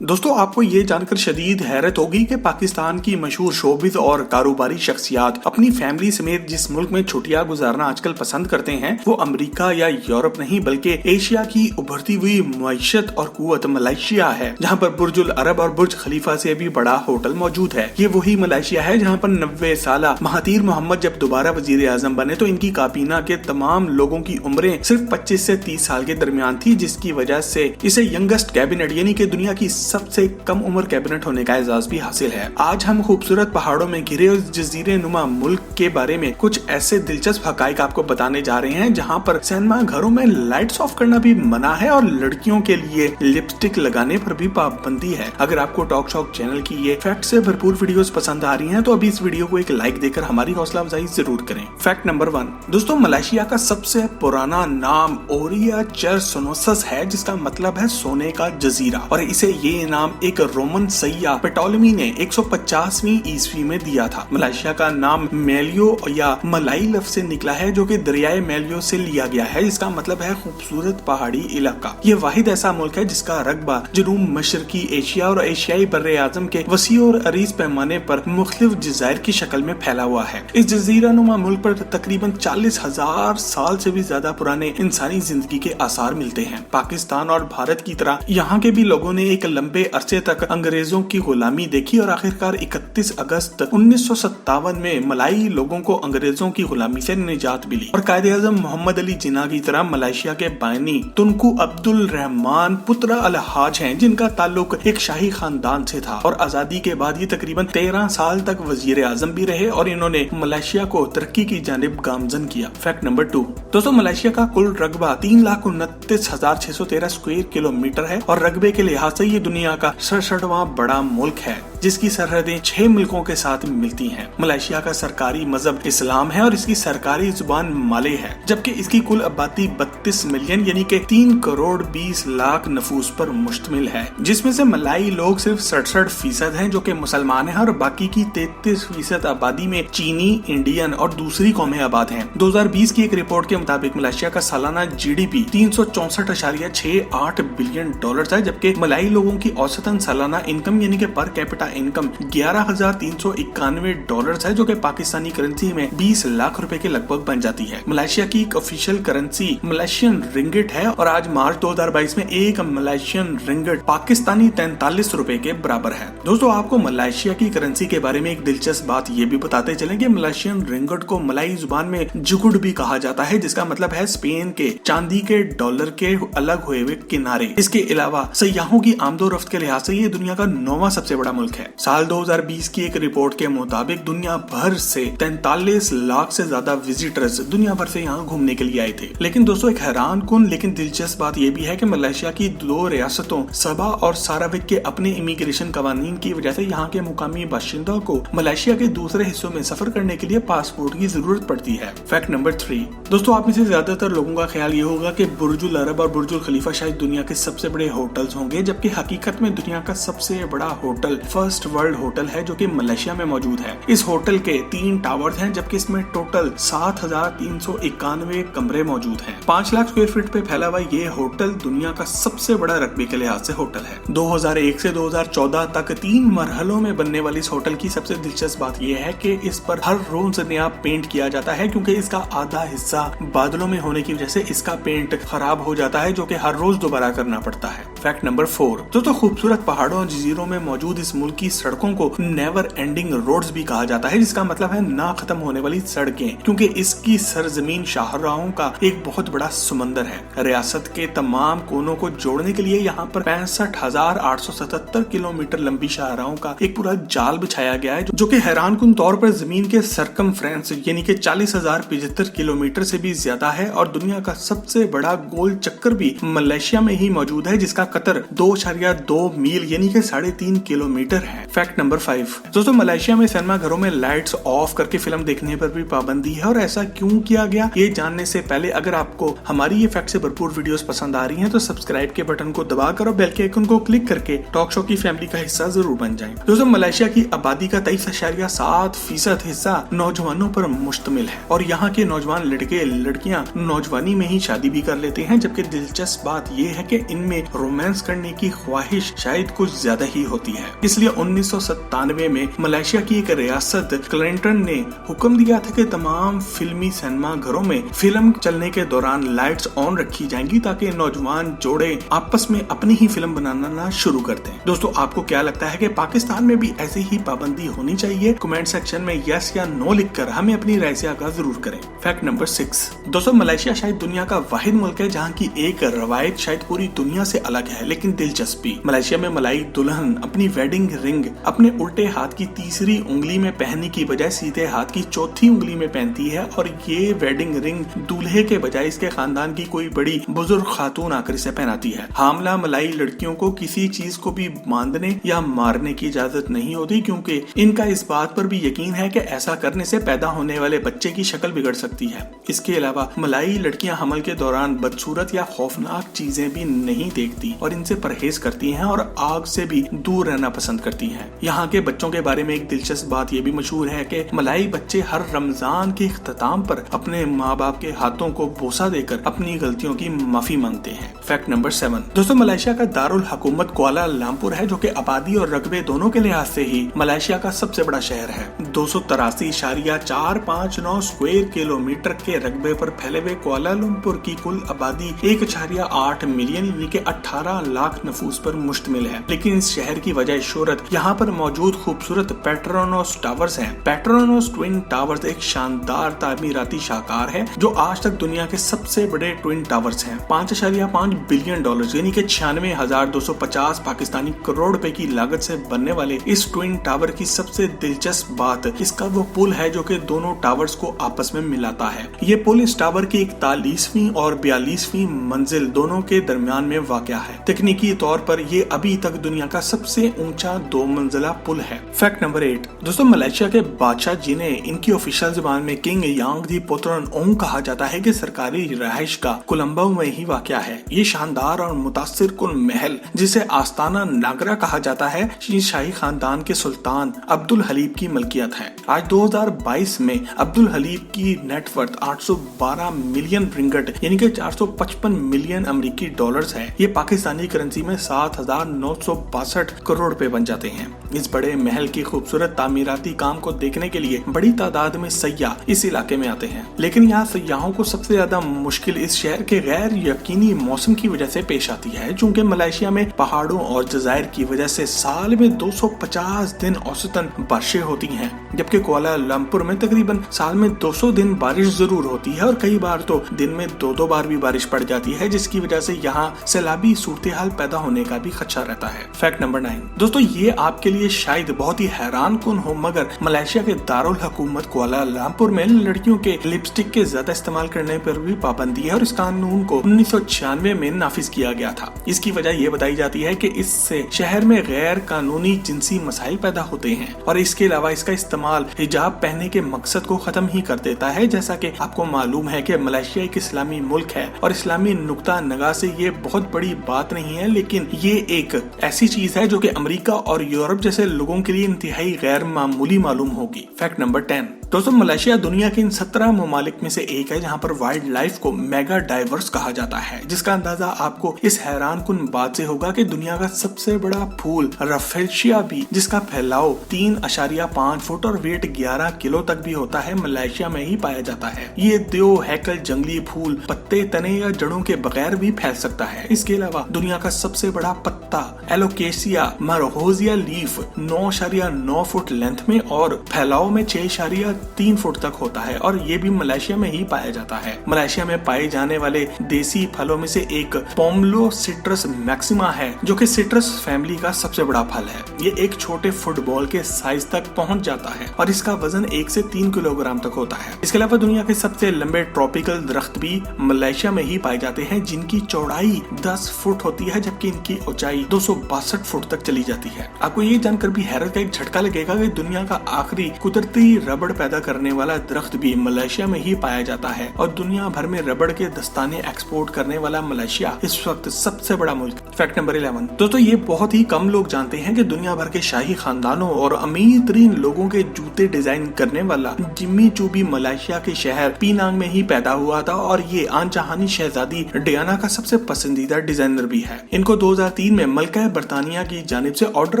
दोस्तों आपको ये जानकर शदीद हैरत होगी कि पाकिस्तान की मशहूर शोबिज़ और कारोबारी शख्सियात अपनी फैमिली समेत जिस मुल्क में छुट्टियां गुजारना आजकल पसंद करते हैं वो अमेरिका या यूरोप नहीं बल्कि एशिया की उभरती हुई मईशत और कुव्वत मलेशिया है, जहां पर बुर्जुल अरब और बुर्ज खलीफा से भी बड़ा होटल मौजूद है। ये वही मलेशिया है जहां पर 90 साल महातीर मोहम्मद जब दोबारा वजीर आजम बने तो इनकी काबीना के तमाम लोगों की उम्रें सिर्फ 25 से 30 साल के दरमियान थी, जिसकी वजह से इसे यंगेस्ट कैबिनेट यानी कि दुनिया की सबसे कम उम्र कैबिनेट होने का एजाज भी हासिल है। आज हम खूबसूरत पहाड़ों में घिरे उस जजीरे नुमा मुल्क के बारे में कुछ ऐसे दिलचस्प हकाइक आपको बताने जा रहे हैं जहां पर सिनेमा घरों में लाइट्स ऑफ करना भी मना है और लड़कियों के लिए लिपस्टिक लगाने पर भी पाबंदी है। अगर आपको टॉक शॉक चैनल की ये फैक्ट से भरपूर वीडियोस पसंद आ रही हैं तो अभी इस वीडियो को एक लाइक देकर हमारी हौसला अफजाई जरूर करें। फैक्ट नंबर 1 दोस्तों, मलेशिया का सबसे पुराना नाम ओरिया चेरसोनोसस है, जिसका मतलब है सोने का जजीरा, और इसे ये नाम एक रोमन सैयाह पेटोलमी ने 150वीं ईस्वी में दिया था। मलेशिया का नाम मेलियो या मलाई लफ्ज से निकला है जो कि दरियाए मेलियो से लिया गया है, जिसका मतलब है खूबसूरत पहाड़ी इलाका। ये वाहिद ऐसा मुल्क है जिसका रकबा जनूब मशरकी एशिया और एशियाई बर्रे आजम के वसी और अरीज पैमाने पर मुख्तलिफ जज़ायर की शक्ल में फैला हुआ है। इस जजीरा नुमा मुल्क पर तकरीबन 40,000 साल से भी ज्यादा पुराने इंसानी जिंदगी के आसार मिलते हैं। पाकिस्तान और भारत की तरह यहाँ के भी लोगों ने एक लंबे अरसे तक अंग्रेजों की गुलामी देखी और आखिरकार 31 अगस्त 1957 में मलाई लोगों को अंग्रेजों की गुलामी से निजात मिली और कायदे आज़म मोहम्मद अली जिन्ना की तरह मलेशिया के बानी तुनकू अब्दुल रहमान पुत्र अल हाज हैं, जिनका ताल्लुक एक शाही खानदान से था और आजादी के बाद ये तकरीबन 13 साल तक वजीर आजम भी रहे और इन्होंने मलेशिया को तरक्की की जानिब गामजन किया। फैक्ट नंबर 2 दोस्तों, मलेशिया का कुल रकबा 3,29,613 स्क्वायर किलोमीटर है और रकबे के लिहाज से ये दुनिया का 67वां बड़ा मुल्क है, जिसकी सरहदें 6 मुल्कों के साथ मिलती हैं। मलेशिया का सरकारी मजहब इस्लाम है और इसकी सरकारी जुबान माले है, जबकि इसकी कुल आबादी 32 मिलियन यानी कि 3 करोड़ 20 लाख नफूस पर मुश्तमिल है, जिसमें से मलाई लोग सिर्फ 67% हैं जो कि मुसलमान हैं और बाकी की 33% आबादी में चीनी, इंडियन और दूसरी कौमें आबाद हैं। 2020 की एक रिपोर्ट के मुताबिक मलेशिया का सालाना जीडीपी 364.68 बिलियन डॉलर है, जबकि मलाई लोगों की औसतन सालाना इनकम यानी कि पर कैपिटा इनकम 11,391 डॉलर है, जो कि पाकिस्तानी करेंसी में 20 लाख रुपए के लगभग बन जाती है। मलेशिया की एक ऑफिशियल करेंसी मलेशियन रिंगिट है और आज मार्च 2022 में एक मलेशियन रिंगिट पाकिस्तानी 43 रुपए के बराबर है। दोस्तों, आपको मलेशिया की करेंसी के बारे में एक दिलचस्प बात ये भी बताते चलें कि मलेशियन रिंगिट को मलाई जुबान में जुगुड भी कहा जाता है, जिसका मतलब है स्पेन के चांदी के डॉलर के अलग हुए हुए किनारे। इसके अलावा सयाहों की आमदोरफ्त के लिहाज से ये दुनिया का 9वां सबसे बड़ा मुल्क है। साल 2020 की एक रिपोर्ट के मुताबिक दुनिया भर से 43 लाख से ज्यादा विजिटर्स दुनिया भर से यहाँ घूमने के लिए आए थे। लेकिन दोस्तों, एक हैरान कुन लेकिन दिलचस्प बात यह भी है कि मलेशिया की 2 रियासतों सबा और साराविक के अपने इमिग्रेशन कवानीन की वजह से यहाँ के मुकामी बाशिंदों को मलेशिया के दूसरे हिस्सों में सफर करने के लिए पासपोर्ट की जरूरत पड़ती है। फैक्ट नंबर 3 दोस्तों, आप में से ज्यादातर लोगों का ख्याल ये होगा कि बुर्जुल अरब और बुर्जुल खलीफा शायद दुनिया के सबसे बड़े होटल्स होंगे, जबकि हकीकत में दुनिया का सबसे बड़ा होटल फर्स्ट वर्ल्ड होटल है जो कि मलेशिया में मौजूद है। इस होटल के 3 टावर्स हैं, जबकि इसमें टोटल 7,391 कमरे मौजूद हैं। 5 लाख स्क्वायर फीट पे फैला हुआ ये होटल दुनिया का सबसे बड़ा रकबे के लिहाज से होटल है। 2001 से 2014 तक 3 मरहलों में बनने वाली इस होटल की सबसे दिलचस्प बात यह है कि इस पर हर रोज नया पेंट किया जाता है, क्योंकि इसका आधा हिस्सा बादलों में होने की वजह से इसका पेंट खराब हो जाता है, जो कि हर रोज दोबारा करना पड़ता है। फैक्ट नंबर 4 दोस्तों, खूबसूरत पहाड़ों और जजीरों में मौजूद इस मुल्क की सड़कों को नेवर एंडिंग रोड्स भी कहा जाता है, जिसका मतलब है ना खत्म होने वाली सड़कें, क्योंकि इसकी सरजमीन शाहराहों का एक बहुत बड़ा समंदर है। रियासत के तमाम कोनों को जोड़ने के लिए यहाँ पर 65,877 किलोमीटर लंबी शाहराहों का एक पूरा जाल बिछाया गया है, जो कि हैरानकुन तौर पर जमीन के सरकमफ्रेंस यानी कि 40,075 किलोमीटर से भी ज्यादा है और दुनिया का सबसे बड़ा गोल चक्कर भी मलेशिया में ही मौजूद है, जिसका कतर 2.2 मील यानी कि 3.5 किलोमीटर है। फैक्ट नंबर 5 दोस्तों, मलेशिया में सिनेमा घरों में लाइट्स ऑफ करके फिल्म देखने पर भी पाबंदी है। और ऐसा क्यों किया गया ये जानने से पहले अगर आपको हमारी ये फैक्ट से भरपूर वीडियोस पसंद आ रही हैं तो सब्सक्राइब के बटन को दबाकर और बेल के आइकन को क्लिक करके टॉक शो की फैमिली का हिस्सा जरूर बन जाएं। दोस्तों, मलेशिया की आबादी का 23.7% हिस्सा नौजवानों पर मुश्तमिल है और यहाँ के नौजवान लड़के लड़कियाँ नौजवानी में ही शादी भी कर लेते हैं। जबकि दिलचस्प बात यह है कि इनमें रोमांस करने की ख्वाहिश शायद कुछ ज्यादा ही होती है। इसलिए 1997 में मलेशिया की एक रियासत क्लिंटन ने हुक्म दिया था कि तमाम फिल्मी सिनेमा घरों में फिल्म चलने के दौरान लाइट्स ऑन रखी जाएंगी ताकि नौजवान जोड़े आपस में अपनी ही फिल्म बनाना शुरू कर दें। दोस्तों, आपको क्या लगता है कि पाकिस्तान में भी ऐसी ही पाबंदी होनी चाहिए? कमेंट सेक्शन में यस या नो लिखकर हमें अपनी राय से आगाह जरूर करें। फैक्ट नंबर 6 दोस्तों, मलेशिया शायद दुनिया का वाहिद मुल्क है जहाँ की एक रवायत शायद पूरी दुनिया से अलग है लेकिन दिलचस्पी। मलेशिया में मलाई दुल्हन अपनी वेडिंग रिंग अपने उल्टे हाथ की तीसरी उंगली में पहनने की बजाय सीधे हाथ की चौथी उंगली में पहनती है और ये वेडिंग रिंग दूल्हे के बजाय इसके खानदान की कोई बड़ी बुजुर्ग खातून आकर इसे पहनाती है। हामला मलाई लड़कियों को किसी चीज को भी बांधने या मारने की इजाजत नहीं होती क्योंकि इनका इस बात पर भी यकीन है कि ऐसा करने से पैदा होने वाले बच्चे की शक्ल बिगड़ सकती है। इसके अलावा मलाई लड़कियां हमल के दौरान बदसूरत या खौफनाक चीजें भी नहीं देखती और इनसे परहेज करती हैं और आग से भी दूर रहना पसंद करती हैं। यहाँ के बच्चों के बारे में एक दिलचस्प बात ये भी मशहूर है कि मलाई बच्चे हर रमजान के इख्तिताम पर अपने माँ बाप के हाथों को बोसा देकर अपनी गलतियों की माफी मांगते हैं। फैक्ट नंबर 7 दोस्तों, मलेशिया का दारुल हुकूमत कुआलालंपुर है जो कि आबादी और रकबे दोनों के लिहाज से ही मलेशिया का सबसे बड़ा शहर है। 283.459 स्क्वायर किलोमीटर के रकबे पर फैले हुए कुआलालंपुर की कुल आबादी 1.8 मिलियन यानी कि 18 लाख नफूस पर मुश्तमिल है। लेकिन इस शहर की वजह शोहरत यहाँ पर मौजूद खूबसूरत पेट्रोनोस टावर्स हैं। पेट्रोनोस ट्विन टावर्स एक शानदार तामीराती शाहकार है जो आज तक दुनिया के सबसे बड़े ट्विन टावर्स हैं। 5.5 बिलियन डॉलर यानी कि 96,250 पाकिस्तानी करोड़ रुपए की लागत से बनने वाले इस ट्विन टावर की सबसे दिलचस्प बात इसका वो पुल है जो कि दोनों टावर्स को आपस में मिलाता है। ये पुल इस टावर की 41वीं और 42वीं मंजिल दोनों के दरमियान में वाक़या है। तकनीकी तौर पर ये अभी तक दुनिया का सबसे ऊंचा 2 मंजिला पुल है। फैक्ट नंबर 8 दोस्तों, मलेशिया के बादशाह जिन्हें इनकी ऑफिशियल जुबान में किंग यांग दी पुत्रन ओंग कहा जाता है कि सरकारी रिहाइश का कोलंबो में ही वाक़या है। ये शानदार और मुतासिर कुल महल जिसे आस्ताना नागरा कहा जाता है शाही खानदान के सुल्तान अब्दुल हलीब की मलकियत है। आज 2022 में अब्दुल हलीब की नेटवर्थ 812 मिलियन रिंगट यानी कि 455 मिलियन अमेरिकी डॉलर्स है। ये पाकिस्तानी करेंसी में 7,962 करोड़ रुपए बन जाते हैं। इस बड़े महल की खूबसूरत तामीराती काम को देखने के लिए बड़ी तादाद में सयाह इस इलाके में आते हैं। लेकिन यहाँ सयाहों को सबसे ज्यादा मुश्किल इस शहर के गैर यकीनी मौसम की वजह से पेश आती है। चूँकि मलेशिया में पहाड़ों और जजायर की वजह से साल में 250 दिन औसतन बारिशें होती हैं, जबकि कुआलालंपुर में तकरीबन साल में 200 दिन बारिश जरूर होती है और कई बार तो दिन में 2 बार भी बारिश पड़ जाती है, जिसकी वजह से यहाँ सैलाबी सूरत हाल पैदा होने का भी खदशा रहता है। फैक्ट नंबर 9 दोस्तों, ये आपके लिए शायद बहुत ही हैरान कुन हो मगर मलेशिया के दारुल हुकूमत कुआलालंपुर में लड़कियों के लिपस्टिक के ज्यादा इस्तेमाल करने पर भी पाबंदी है और इस कानून को 1996 में नाफिज किया गया था। इसकी वजह ये बताई जाती है कि इससे शहर में गैर कानूनी जिनसी मसाइल पैदा होते हैं और इसके अलावा इसका इस्तेमाल हिजाब पहनने के मकसद को खत्म ही कर देता है। जैसा कि आपको मालूम है कि मलेशिया एक इस्लामी मुल्क है और इस्लामी नुक्ता नगाह से ये बहुत बड़ी बात नहीं है, लेकिन ये एक ऐसी चीज है जो कि अमेरिका और यूरोप जैसे लोगों के लिए इंतहाई गैर मामूली मालूम होगी। फैक्ट नंबर 10 दोस्तों, मलेशिया दुनिया के इन 17 ममालिक में से एक है जहाँ पर वाइल्ड लाइफ को मेगा डाइवर्स कहा जाता है, जिसका अंदाजा आपको इस हैरान कुन बात से होगा कि दुनिया का सबसे बड़ा फूल रफेशिया भी, जिसका फैलाव 3.5 फुट और वेट 11 किलो तक भी होता है, मलेशिया में ही पाया जाता है। ये 2 हैकल जंगली फूल पत्ते, तने या जड़ों के बगैर भी फैल सकता है। इसके अलावा दुनिया का सबसे बड़ा पत्ता एलोकेशिया मरहोजिया लीफ 9.9 फुट लेंथ में और फैलाव में 6.3 3 फुट तक होता है और ये भी मलेशिया में ही पाया जाता है। मलेशिया में पाए जाने वाले देसी फलों में से एक पोम्लो सिट्रस मैक्सिमा है, जो कि सिट्रस फैमिली का सबसे बड़ा फल है। ये एक छोटे फुटबॉल के साइज तक पहुंच जाता है और इसका वजन 1 से 3 किलोग्राम तक होता है। इसके अलावा दुनिया के सबसे लंबे ट्रॉपिकल दरख्त भी मलेशिया में ही पाए जाते हैं, जिनकी चौड़ाई 10 फुट होती है, जबकि इनकी ऊंचाई 262 फुट तक चली जाती है। आपको ये जानकर भी हैरत का एक झटका लगेगा कि दुनिया का आखिरी कुदरती रबड़ पैदा करने वाला दरख्त भी मलेशिया में ही पाया जाता है और दुनिया भर में रबड़ के दस्ताने एक्सपोर्ट करने वाला मलेशिया इस वक्त सबसे बड़ा मुल्क। Fact number 11। दोस्तों ये बहुत ही कम लोग जानते हैं कि दुनिया भर के शाही खानदानों और अमीर तरीन लोगों के जूते डिजाइन करने वाला जिम्मी चू भी मलेशिया के शहर पीनांग में ही पैदा हुआ था और ये अनचाहनी शहजादी डियाना का सबसे पसंदीदा डिजाइनर भी है। इनको 2003 में मलका बरतानिया की जानिब से Order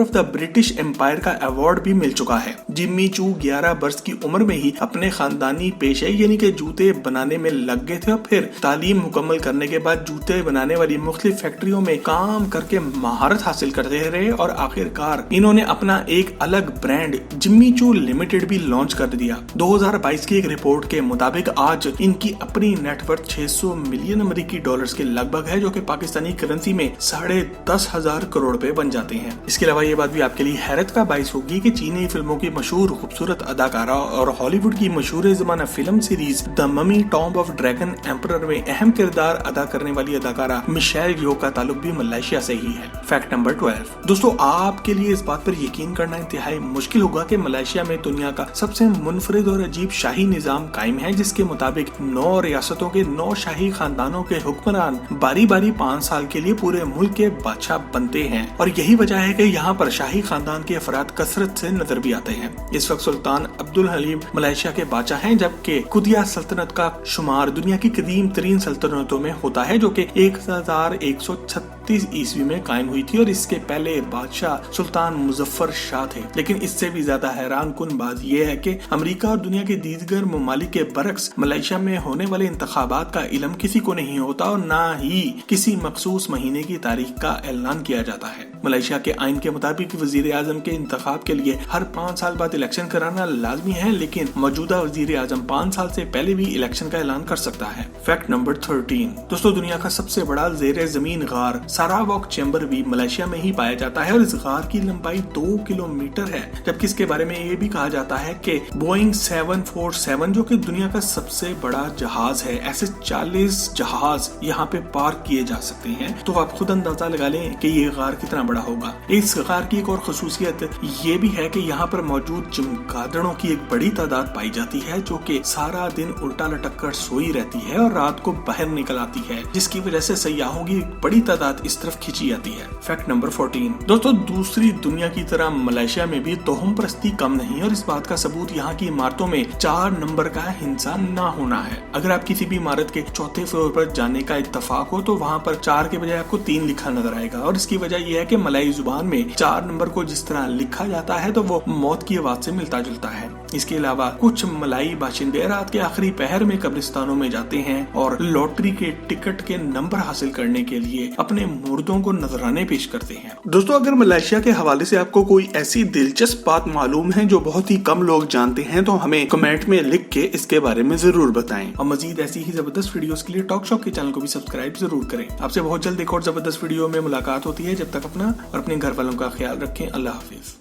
of the British Empire का अवार्ड भी मिल चुका है। जिम्मी चू 11 वर्ष की उम्र में ही अपने खानदानी पेशे यानी कि जूते बनाने में लग गए थे और फिर तालीम मुकम्मल करने के बाद जूते बनाने वाली मुख्तलिफ फैक्ट्रियों में काम करके महारत हासिल करते रहे और आखिरकार इन्होंने अपना एक अलग ब्रांड जिम्मी चू लिमिटेड भी लॉन्च कर दिया। 2022 की एक रिपोर्ट के मुताबिक आज इनकी अपनी नेटवर्थ 600 मिलियन अमेरिकी डॉलर्स के लगभग है, जो कि पाकिस्तानी करेंसी में 10,500 करोड़ रुपए बन जाते हैं। इसके अलावा ये बात भी आपके लिए हैरत का बाइस होगी कि चीनी फिल्मों की मशहूर खूबसूरत अदाकारा और हॉलीवुड की मशहूर जमाना film series the mummy tomb of dragon emperor में अहम किरदार अदा करने वाली अदाकारा मिशेल यो का ताल्लुक भी मलेशिया से ही है। Fact number 12। दोस्तों आपके लिए इस बात पर यकीन करना इंतहाई मुश्किल होगा कि मलेशिया में दुनिया का सबसे मुनफरिद और अजीब शाही निजाम कायम है, जिसके मुताबिक 9 रियासतों के 9 शाही खानदानों के हुक्मरान बारी बारी 5 साल के लिए पूरे मुल्क के बादशाह बनते हैं और यही वजह है कि यहाँ पर शाही खानदान के अफराद कसरत से नजर भी आते हैं। इस वक्त सुल्तान अब्दुल हलीम मलेशिया के बादशाह हैं, जबकि कुदिया सल्तनत का शुमार दुनिया की कदीम तरीन सल्तनतों में होता है, जो कि 1136 ईस्वी में कायम हुई थी और इसके पहले बादशाह सुल्तान मुजफ्फर शाह थे। लेकिन इससे भी ज्यादा हैरान कुन बात यह है कि अमेरिका और दुनिया के दीगर ममालिक के बरक्स मलेशिया में होने वाले इंतखाबात का इल्म किसी को नहीं होता और न ही किसी मखसूस महीने की तारीख का ऐलान किया जाता है। मलेशिया के आइन के मुताबिक वजीर आजम के इंतखाब के लिए हर 5 साल बाद इलेक्शन कराना लाजमी है, लेकिन मौजूदा वजीर आजम 5 साल से पहले भी इलेक्शन का ऐलान कर सकता है। Fact number 13। दोस्तों दुनिया का सबसे बड़ा जेर जमीन गार सारावाक चैम्बर भी मलेशिया में ही पाया जाता है और इस गार की लंबाई 2 किलोमीटर है, जबकि इसके बारे में ये भी कहा जाता है कि बोइंग 747 जो कि दुनिया का सबसे बड़ा जहाज है, ऐसे 40 जहाज यहाँ पे पार्क किए जा सकते हैं। तो आप खुद अंदाजा लगा लें कि ये गार कितना बड़ा होगा। इस गार की एक और खसूसियत ये भी है कि यहाँ पर मौजूद चमगादड़ों की एक बड़ी तादाद पाई जाती है, जो कि सारा दिन उल्टा लटक कर सोई रहती है और रात को बाहर निकल आती है, जिसकी वजह से सयाहों की बड़ी तादाद इस तरफ खींची जाती है। Fact number 14। दोस्तों दूसरी दुनिया की तरह मलेशिया में भी तोहम परस्ती कम नहीं और इस बात का सबूत यहाँ की इमारतों में 4 नंबर का हिंसा न होना है। अगर आप किसी भी इमारत के चौथे फ्लोर पर जाने का इत्तेफाक हो तो वहाँ पर 4 के बजाय आपको 3 लिखा नजर आएगा और इसकी वजह यह है कि मलाई जुबान में 4 नंबर को जिस तरह लिखा जाता है तो वो मौत की आवाज से मिलता जुलता है। इसके अलावा कुछ मलाई बाशिंदे रात के आखिरी पहर में कब्रिस्तानों में जाते हैं और लॉटरी के टिकट के नंबर हासिल करने के लिए अपने मुर्दों को नजराने पेश करते हैं। दोस्तों अगर मलेशिया के हवाले से आपको कोई ऐसी दिलचस्प बात मालूम है जो बहुत ही कम लोग जानते हैं तो हमें कमेंट में लिख के इसके बारे में जरूर बताएं और मजीद ऐसी ही जबरदस्त वीडियोस के लिए टॉक शॉप के चैनल को भी सब्सक्राइब जरूर करें। आपसे बहुत जल्द एक और जबरदस्त वीडियो में मुलाकात होती है। जब तक अपना और अपने घर वालों का ख्याल रखें। अल्लाह हाफिज।